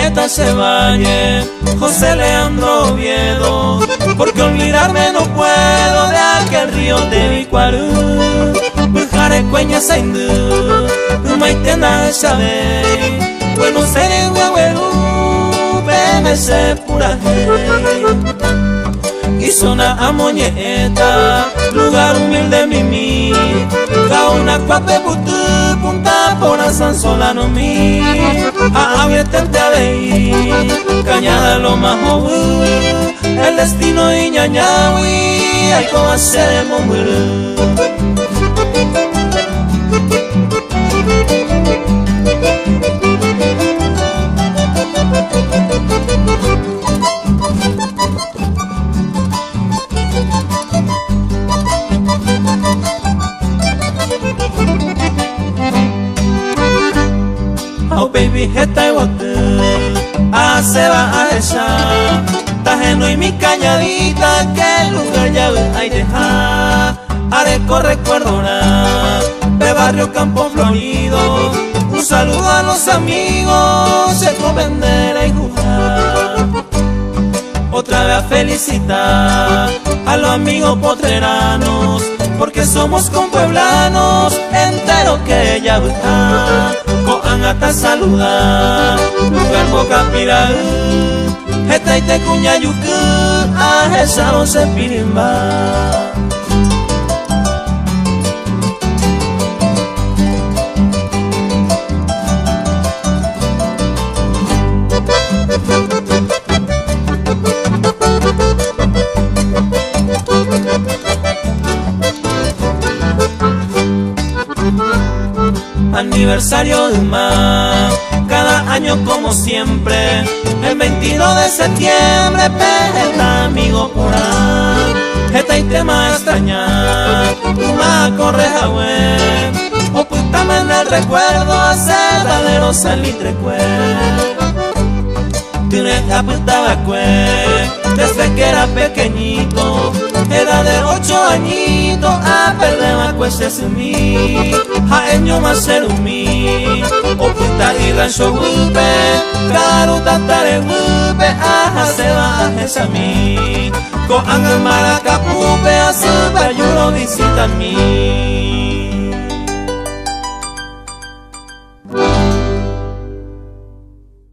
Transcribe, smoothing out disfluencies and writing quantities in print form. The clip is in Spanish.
Moñeta se valle, José Leandro Oviedo, porque olvidarme no puedo de aquel río de Bicuarú. Bujare cueña saindú, maitena chabey, Buenos Aires huehuerú, PMC pura hey. Isona a Moñeta, lugar humilde mimi, Gauna cuape putu, punta por a San Solano mi, a avietente a veí, cañada lo más joven, el destino y ñañawi, hay como hacer momuru. Oh baby, esta y bote, se va a echar, tajeno y mi cañadita, que lugar ya hay dejar. Areco recuerdona, de barrio Campo Florido, un saludo a los amigos, se vender y jugar. Otra vez a felicitar a los amigos potreranos, porque somos compueblanos, entero que ya está. Coan hasta saludar, lugar boca piral, esta y te cuña yucu, a esa no se pirimba. Aniversario de mar, cada año como siempre, el 22 de septiembre, pejeta amigo pura, esta y tema extrañar, una correja web, o puítame en el recuerdo, hacer verdadero salitre tiene que apuntaba desde que era pequeñito, era de 8 añitos, a perder más cuestas en mí, a año más ser un mí, o puta y rancho gupe, caruta tare gupe, a se va a esa mí, con angel maracapupe, a su bayuro visita a mí.